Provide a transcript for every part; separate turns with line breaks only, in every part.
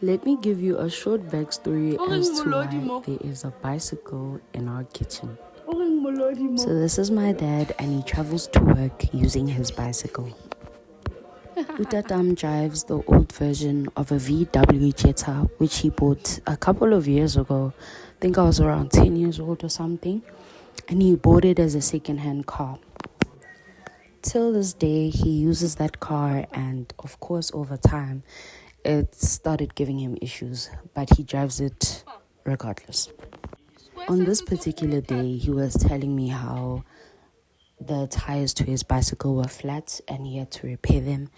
Let me give you a short backstory as to why there is a bicycle in our kitchen. So this is my dad and he travels to work using his bicycle. Utatam drives the old version of a VW Jetta, which he bought a couple of years ago. I think I was around 10 years old or something. And he bought it as a second-hand car. Till this day, he uses that car, and of course, over time, it started giving him issues, but he drives it regardless. On this particular day, he was telling me how the tires to his bicycle were flat and he had to repair them,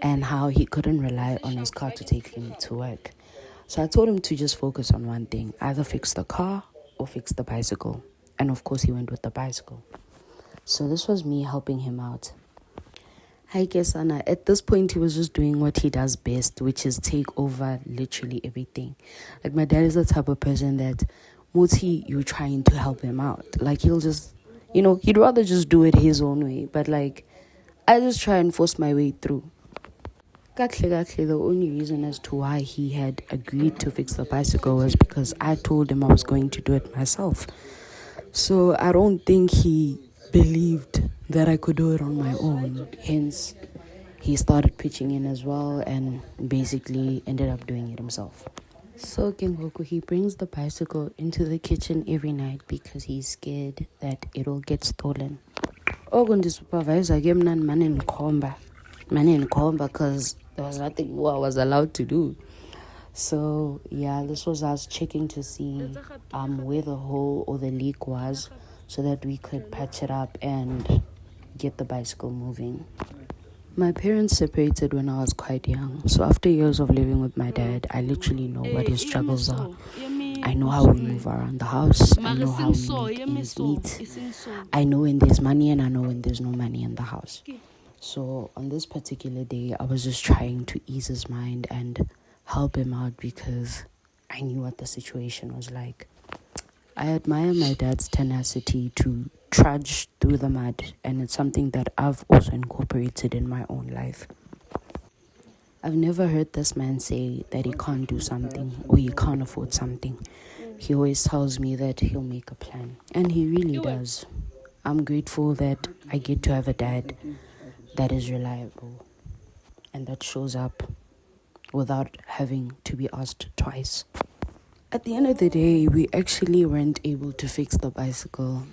and how he couldn't rely on his car to take him to work. So I told him to just focus on one thing, either fix the car or fix the bicycle. And of course, he went with the bicycle. So this was me helping him out. Hi Kesana, at this point he was just doing what he does best, which is take over literally everything. Like, my dad is the type of person that Muti, you're trying to help him out. Like, he'll just, he'd rather just do it his own way. But like, I just try and force my way through. The only reason as to why he had agreed to fix the bicycle was because I told him I was going to do it myself. So I don't think he believed that I could do it on my own. Hence, he started pitching in as well and basically ended up doing it himself. So Kengoku, he brings the bicycle into the kitchen every night because he's scared that it'll get stolen. The supervisor gave me man in comba because there was nothing more I was allowed to do. So yeah, this was us checking to see where the hole or the leak was, so that we could patch it up and get the bicycle moving. My parents separated when I was quite young, so after years of living with my dad, I literally know what his struggles are. I know how we move around the house. I know how we make ends meet. I know when there's money and I know when there's no money in the house. So on this particular day, I was just trying to ease his mind and help him out because I knew what the situation was like. I admire my dad's tenacity to trudge through the mud, and it's something that I've also incorporated in my own life. I've never heard this man say that he can't do something or he can't afford something. He always tells me that he'll make a plan, and he really does. I'm grateful that I get to have a dad that is reliable and that shows up without having to be asked twice. At the end of the day, we actually weren't able to fix the bicycle.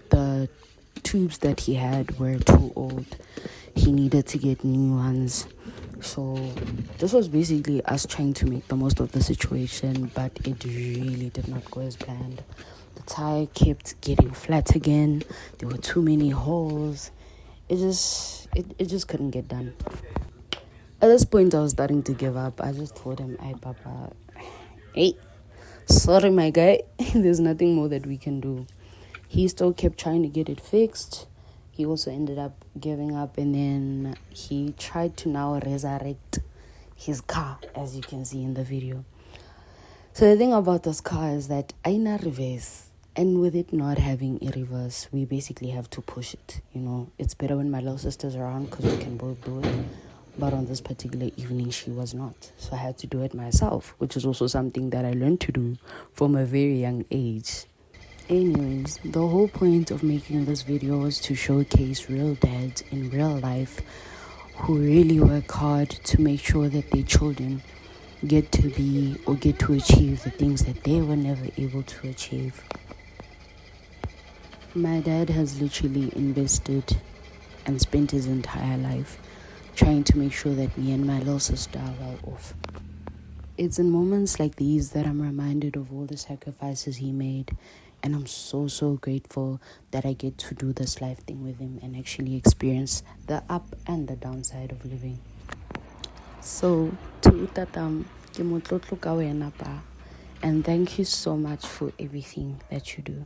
The tubes that he had were too old. He needed to get new ones. So this was basically us trying to make the most of the situation, but it really did not go as planned. The tire kept getting flat again. There were too many holes. It just couldn't get done. At this point, I was starting to give up. I just told him, "Hey, Papa, hey, sorry, my guy. There's nothing more that we can do." He still kept trying to get it fixed. He also ended up giving up, and then he tried to now resurrect his car, as you can see in the video. So the thing about this car is that aina reverse, and with it not having a reverse, we basically have to push it. It's better when my little sister's around because we can both do it. But on this particular evening, she was not. So I had to do it myself, which is also something that I learned to do from a very young age. Anyways, the whole point of making this video was to showcase real dads in real life who really work hard to make sure that their children get to be or get to achieve the things that they were never able to achieve. My dad has literally invested and spent his entire life trying to make sure that me and my little sister are well off. It's in moments like these that I'm reminded of all the sacrifices he made, and I'm so grateful that I get to do this life thing with him and actually experience the up and the downside of living. So, to Utatam, ke motlotlo ka wena pa, and thank you so much for everything that you do.